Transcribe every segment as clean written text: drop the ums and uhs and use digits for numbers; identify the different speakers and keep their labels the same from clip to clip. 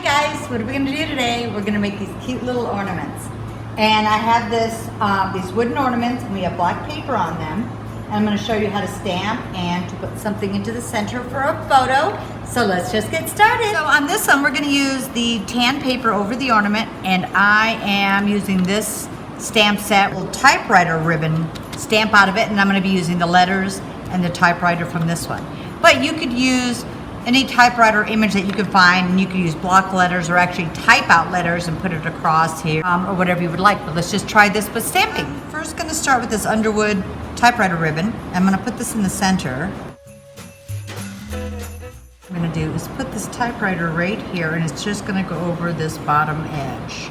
Speaker 1: Guys, what are we going to do today? We're going to make these cute little ornaments. And I have these wooden ornaments, and we have black paper on them. And I'm going to show you how to stamp and to put something into the center for a photo. So let's just get started. So on this one, we're going to use the tan paper over the ornament, and I am using this stamp set, little typewriter ribbon stamp out of it, and I'm going to be using the letters and the typewriter from this one. But you could use any typewriter image that you can find, and you can use block letters or actually type out letters and put it across here, or whatever you would like. But let's just try this with stamping. First, going to start with this Underwood typewriter ribbon. I'm going to put this in the center. What I'm going to do is put this typewriter right here, and it's just going to go over this bottom edge.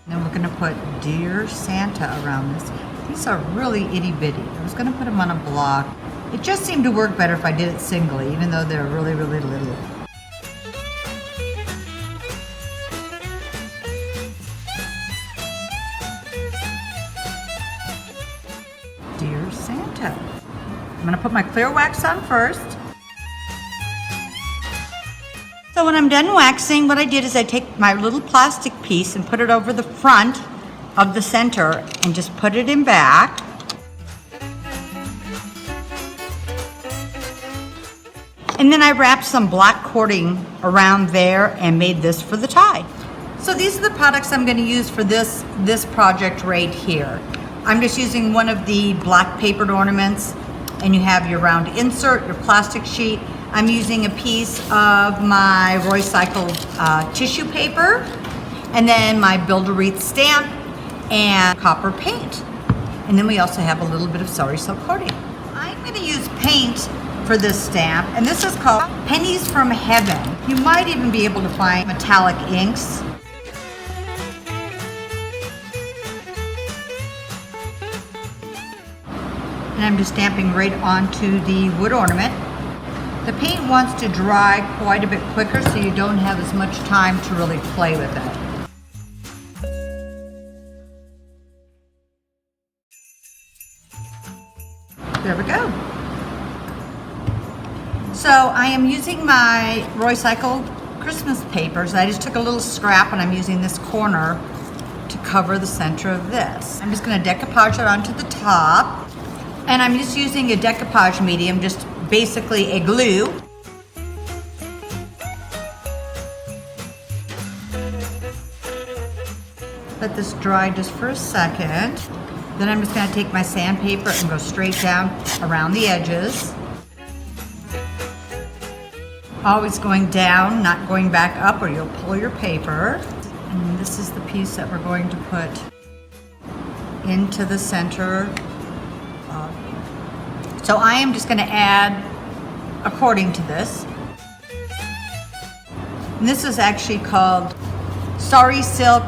Speaker 1: Then we're going to put Dear Santa around this. These are really itty bitty. I was going to put them on a block. It just seemed to work better if I did it singly, even though they're really, really little. Dear Santa. I'm going to put my clear wax on first. So when I'm done waxing, what I did is I take my little plastic piece and put it over the front of the center and just put it in back. And then I wrapped some black cording around there and made this for the tie. So these are the products I'm going to use for this project right here. I'm just using one of the black papered ornaments, and you have your round insert, your plastic sheet. I'm using a piece of my Upcycle tissue paper, and then my Build-a-Wreath stamp, and copper paint. And then we also have a little bit of celery silk coating. I'm going to use paint for this stamp, and this is called Pennies from Heaven. You might even be able to find metallic inks. And I'm just stamping right onto the wood ornament. The paint wants to dry quite a bit quicker, so you don't have as much time to really play with it. There we go. So I am using my Upcycle Christmas papers. I just took a little scrap, and I'm using this corner to cover the center of this. I'm just going to decoupage it onto the top. And I'm just using a decoupage medium, just basically a glue. Let this dry just for a second. Then I'm just going to take my sandpaper and go straight down around the edges. Always going down, not going back up, or you'll pull your paper. And this is the piece that we're going to put into the center. So I am just going to add according to this. And this is actually called Sari Silk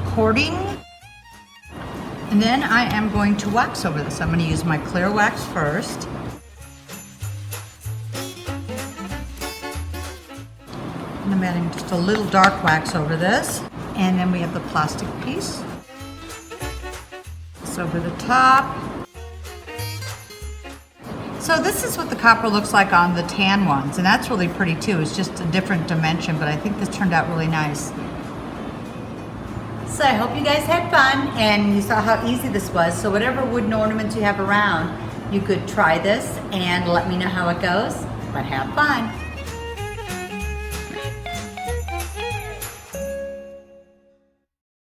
Speaker 1: Cording. And then I am going to wax over this. I'm going to use my clear wax first. And I'm adding just a little dark wax over this. And then we have the plastic piece. It's over the top. So this is what the copper looks like on the tan ones, and that's really pretty too. It's just a different dimension, but I think this turned out really nice. So I hope you guys had fun and you saw how easy this was. So whatever wooden ornaments you have around, you could try this and let me know how it goes, but have fun.